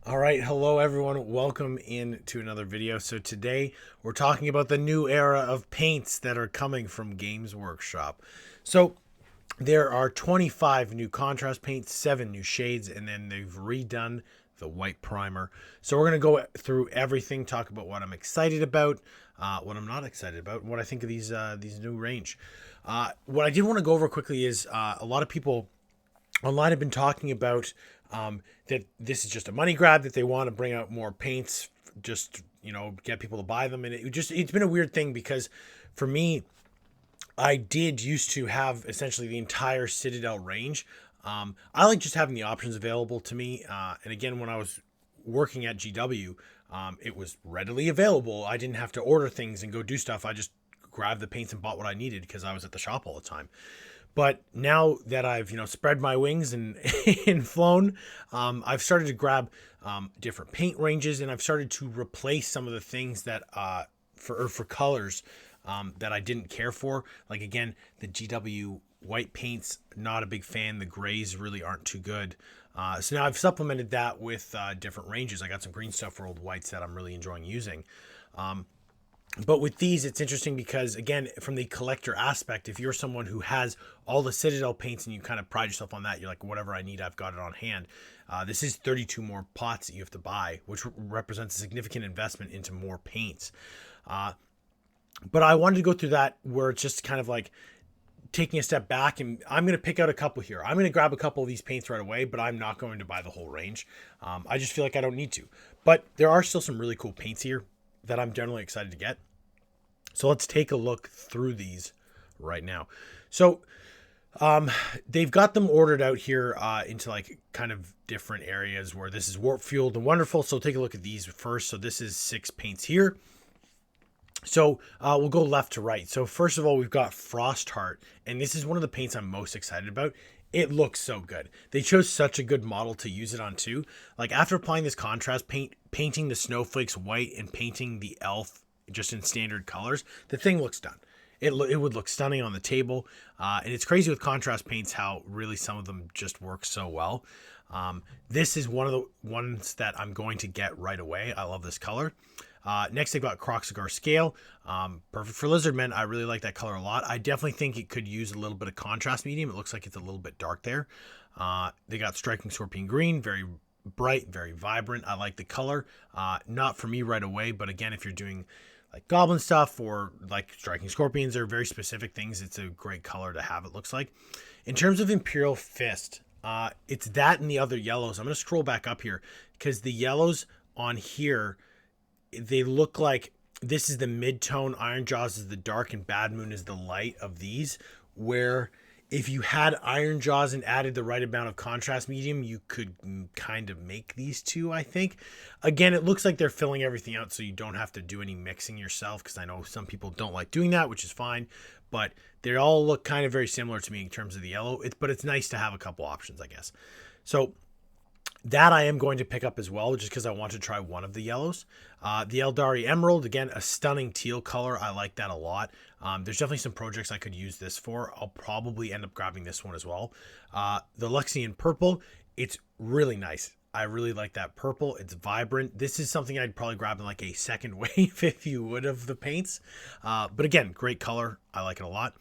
All right, hello everyone. Welcome in to another video. So today we're talking about the new era of paints that are coming from Games Workshop. So there are 25 new contrast paints, 7 new shades, and then they've redone the white primer. So we're going to go through everything, talk about what I'm excited about, what I'm not excited about, and what I think of these new range. What I did want to go over quickly is a lot of people online have been talking about that this is just a money grab, that they want to bring out more paints, just get people to buy them, and it's been a weird thing because for me, I did used to have essentially the entire Citadel range. I like just having the options available to me, and again, when I was working at GW, it was readily available. I didn't have to order things and go do stuff. I just grabbed the paints and bought what I needed because I was at the shop all the time. But now that I've spread my wings and and flown, I've started to grab different paint ranges, and I've started to replace some of the things that for colors that I didn't care for. Like again, the GW white paints, not a big fan. The grays really aren't too good. So now I've supplemented that with different ranges. I got some green stuff for old whites that I'm really enjoying using. But with these, it's interesting because, again, from the collector aspect, if you're someone who has all the Citadel paints and you kind of pride yourself on that, you're like, whatever I need, I've got it on hand. This is 32 more pots that you have to buy, which represents a significant investment into more paints. But I wanted to go through that where it's just kind of like taking a step back, and I'm going to pick out a couple here. I'm going to grab a couple of these paints right away, but I'm not going to buy the whole range. I just feel like I don't need to. But there are still some really cool paints here that I'm generally excited to get. So let's take a look through these right now. So they've got them ordered out here into like kind of different areas where this is warp fueled and wonderful. So take a look at these first. So this is 6 paints here. So we'll go left to right. So first of all, we've got Frostheart, and this is one of the paints I'm most excited about. It looks so good. They chose such a good model to use it on too. Like after applying this contrast paint, painting the snowflakes white and painting the elf just in standard colors, the thing looks done. It would look stunning on the table. And it's crazy with contrast paints how really some of them just work so well. This is one of the ones that I'm going to get right away. I love this color. Next, they've got Croxigar Scale. Perfect for Lizardmen. I really like that color a lot. I definitely think it could use a little bit of contrast medium. It looks like it's a little bit dark there. They got Striking Scorpion Green. Very bright, very vibrant. I like the color. Not for me right away, but again, if you're doing like goblin stuff or like striking scorpions, are very specific things, it's a great color to have, it looks like. In terms of Imperial Fist, it's that and the other yellows. I'm going to scroll back up here because the yellows on here, they look like this is the mid-tone, Iron Jaws is the dark, and Bad Moon is the light of these, where if you had Iron Jaws and added the right amount of contrast medium, you could kind of make these two, I think. Again, it looks like they're filling everything out so you don't have to do any mixing yourself, because I know some people don't like doing that, which is fine. But they all look kind of very similar to me in terms of the yellow. But it's nice to have a couple options, I guess. So that I am going to pick up as well, just because I want to try one of the yellows. The Eldari Emerald, again, a stunning teal color. I like that a lot. There's definitely some projects I could use this for. I'll probably end up grabbing this one as well. The Luxian Purple, it's really nice. I really like that purple. It's vibrant. This is something I'd probably grab in like a second wave, if you would, of the paints. But again, great color. I like it a lot.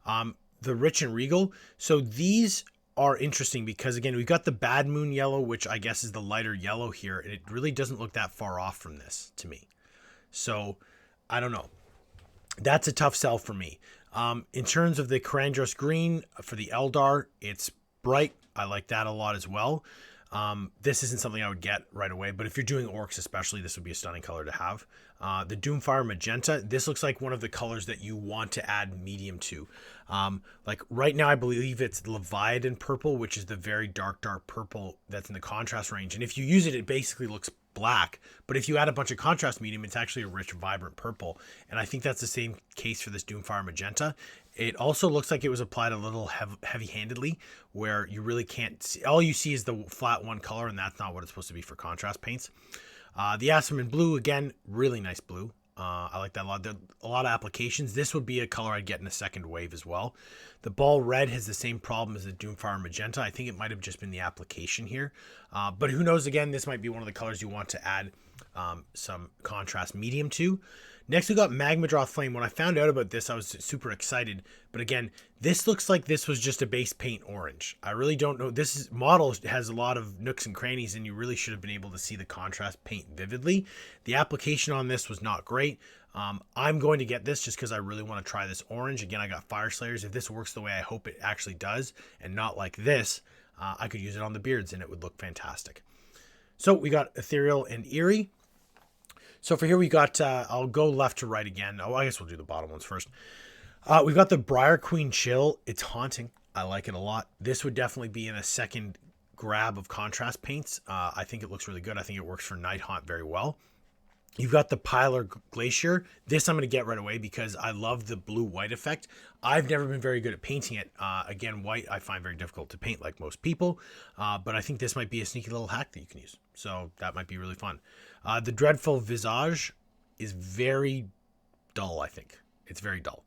The Rich and Regal. So these are interesting because, again, we've got the Bad Moon yellow, which I guess is the lighter yellow here, and it really doesn't look that far off from this to me. So I don't know. That's a tough sell for me. In terms of the Karandros Green for the Eldar, it's bright. I like that a lot as well. This isn't something I would get right away, but if you're doing orcs especially, this would be a stunning color to have. The Doomfire Magenta, this looks like one of the colors that you want to add medium to. Like right now, I believe it's Leviathan Purple, which is the very dark purple that's in the contrast range. And if you use it, it basically looks black. But if you add a bunch of contrast medium, it's actually a rich, vibrant purple. And I think that's the same case for this Doomfire Magenta. It also looks like it was applied a little heavy-handedly, where you really can't see. All you see is the flat one color, and that's not what it's supposed to be for contrast paints. The Asperman Blue, again, really nice blue. I like that a lot. There are a lot of applications. This would be a color I'd get in a second wave as well. The ball red has the same problem as the Doomfire Magenta. I think it might have just been the application here. But who knows, again, this might be one of the colors you want to add some contrast medium to. Next, we got Magma Draw Flame. When I found out about this, I was super excited. But again, this looks like this was just a base paint orange. I really don't know. This model has a lot of nooks and crannies, and you really should have been able to see the contrast paint vividly. The application on this was not great. I'm going to get this just because I really want to try this orange. Again, I got Fire Slayers. If this works the way I hope it actually does, and not like this, I could use it on the beards, and it would look fantastic. So we got Ethereal and Eerie. So for here we got, I'll go left to right again. Oh, I guess we'll do the bottom ones first. We've got the Briar Queen Chill. It's haunting. I like it a lot. This would definitely be in a second grab of contrast paints. I think it looks really good. I think it works for Night Haunt very well. You've got the Pilar Glacier. This I'm going to get right away because I love the blue-white effect. I've never been very good at painting it. Again, white I find very difficult to paint like most people. But I think this might be a sneaky little hack that you can use. So that might be really fun. The Dreadful Visage is very dull, I think. It's very dull.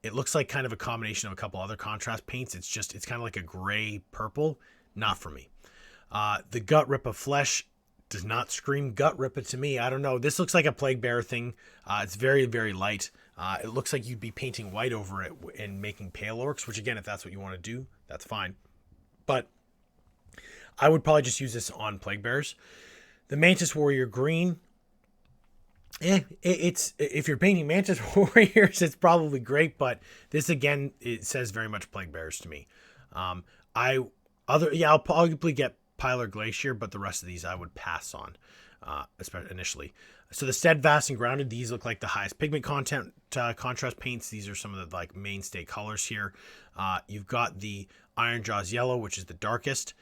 It looks like kind of a combination of a couple other contrast paints. It's kind of like a gray purple. Not for me. The Gut Rip of Flesh does not scream Gut Rip it to me. I don't know. This looks like a Plague Bearer thing. It's very, very light. It looks like you'd be painting white over it and making pale orcs, which again, if that's what you want to do, that's fine. But I would probably just use this on Plague Bearers. The Mantis Warrior Green. It's if you're painting Mantis Warriors, it's probably great, but this again, it says very much Plague Bearers to me. I'll probably get Pilar Glacier, but the rest of these I would pass on, especially initially. So the Steadfast and Grounded, these look like the highest pigment content contrast paints. These are some of the like mainstay colors here. You've got the Iron Jaws Yellow, which is the darkest.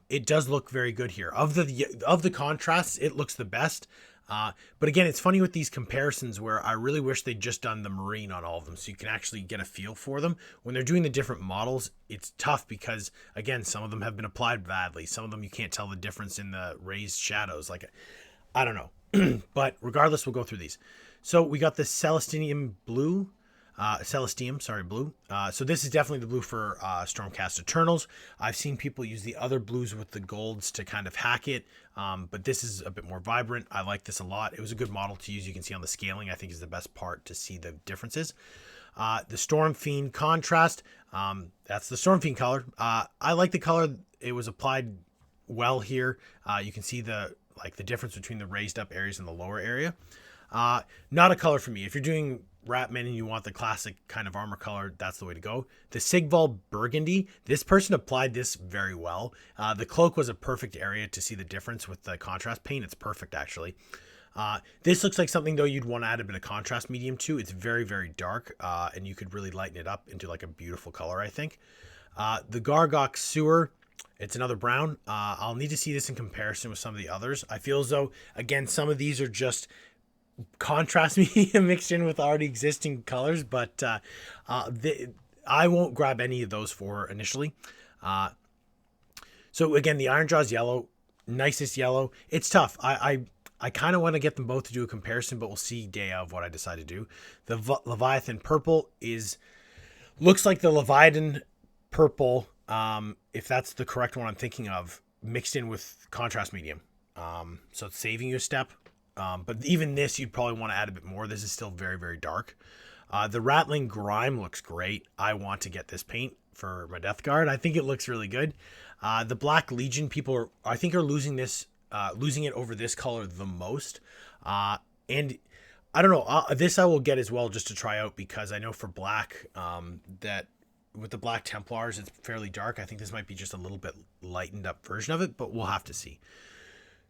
It does look very good here. Of the contrasts, it looks the best. But again, it's funny with these comparisons where I really wish they'd just done the marine on all of them so you can actually get a feel for them. When they're doing the different models, it's tough because, again, some of them have been applied badly. Some of them you can't tell the difference in the raised shadows. Like, I don't know. But regardless, we'll go through these. So we got the Celestium Blue. Blue. So this is definitely the blue for Stormcast Eternals. I've seen people use the other blues with the golds to kind of hack it, but this is a bit more vibrant. I like this a lot. It was a good model to use. You can see on the scaling, I think is the best part to see the differences. The Storm Fiend Contrast, that's the Storm Fiend color. I like the color. It was applied well here. You can see the difference between the raised up areas and the lower area. Not a color for me. If you're doing Ratman and you want the classic kind of armor color, that's the way to go. The Sigval Burgundy, this person applied this very well. The cloak was a perfect area to see the difference with the contrast paint. It's perfect, actually. This looks like something, though, you'd want to add a bit of contrast medium to. It's very, very dark, and you could really lighten it up into like a beautiful color, I think. The Gargok Sewer, it's another brown. I'll need to see this in comparison with some of the others. I feel as though, again, some of these are just contrast medium mixed in with already existing colors, but I won't grab any of those for initially. So again, the Iron Jaws Yellow, nicest yellow. It's tough. I kind of want to get them both to do a comparison, but we'll see day of what I decide to do. The Leviathan Purple looks like the Leviathan Purple, if that's the correct one I'm thinking of, mixed in with contrast medium. So it's saving you a step. But even this, you'd probably want to add a bit more. This is still very, very dark. The Rattling Grime looks great. I want to get this paint for my Death Guard. I think it looks really good. The Black Legion, people are losing it over this color the most. And I don't know, this I will get as well just to try out because I know for black, that with the Black Templars, it's fairly dark. I think this might be just a little bit lightened up version of it, but we'll have to see.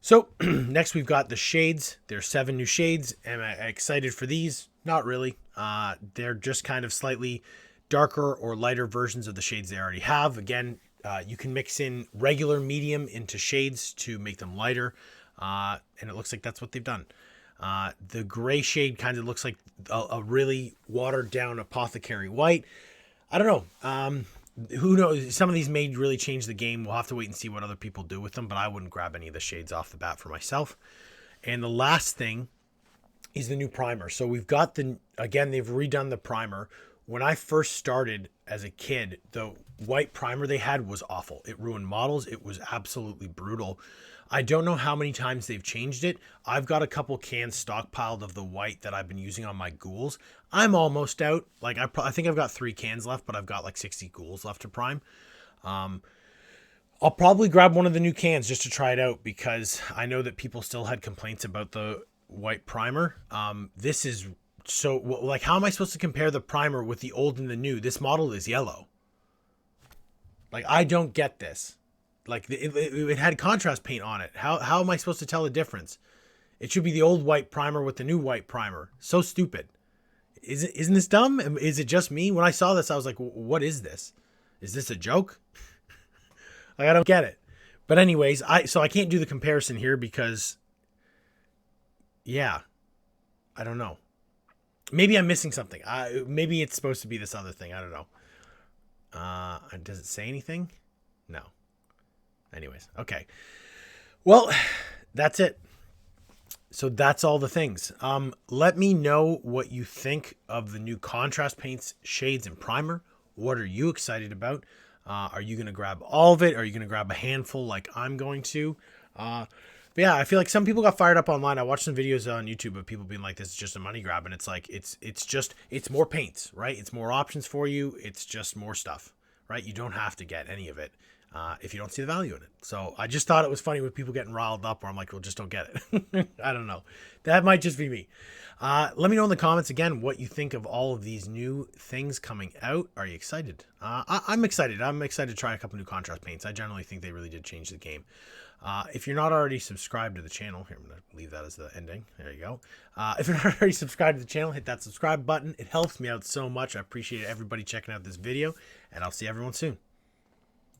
So next we've got the shades. There's 7 new shades. Am I excited for these? Not really. They're just kind of slightly darker or lighter versions of the shades they already have. Again, you can mix in regular medium into shades to make them lighter. And it looks like that's what they've done. The gray shade kind of looks like a really watered down Apothecary White. I don't know. Who knows? Some of these may really change the game. We'll have to wait and see what other people do with them, but I wouldn't grab any of the shades off the bat for myself. And the last thing is the new primer. So we've got again, they've redone the primer. When I first started as a kid, the white primer they had was awful. It ruined models. It was absolutely brutal. I don't know how many times they've changed it. I've got a couple cans stockpiled of the white that I've been using on my ghouls. I'm almost out. Like I think I've got 3 cans left, but I've got like 60 ghouls left to prime. I'll probably grab one of the new cans just to try it out because I know that people still had complaints about the white primer. This is so, like, how am I supposed to compare the primer with the old and the new? This model is yellow. Like, I don't get this. Like, it had contrast paint on it. How am I supposed to tell the difference? It should be the old white primer with the new white primer. So stupid. Isn't this dumb? Is it just me? When I saw this, I was like, what is this? Is this a joke? Like, I don't get it. But anyways, so I can't do the comparison here because, yeah, I don't know. Maybe I'm missing something. Maybe it's supposed to be this other thing. I don't know. Does it say anything? No. Anyways, okay. Well, that's it. So that's all the things. Let me know what you think of the new contrast paints, shades, and primer. What are you excited about? Are you going to grab all of it? Are you going to grab a handful like I'm going to? But yeah, I feel like some people got fired up online. I watched some videos on YouTube of people being like, this is just a money grab. And it's like, it's more paints, right? It's more options for you. It's just more stuff, right? You don't have to get any of it if you don't see the value in it. So I just thought it was funny with people getting riled up where I'm like, well, just don't get it. I don't know. That might just be me. Let me know in the comments again what you think of all of these new things coming out. Are you excited? I'm excited. I'm excited to try a couple new contrast paints. I generally think they really did change the game. If you're not already subscribed to the channel, here, I'm going to leave that as the ending. There you go. If you're not already subscribed to the channel, hit that subscribe button. It helps me out so much. I appreciate everybody checking out this video, and I'll see everyone soon.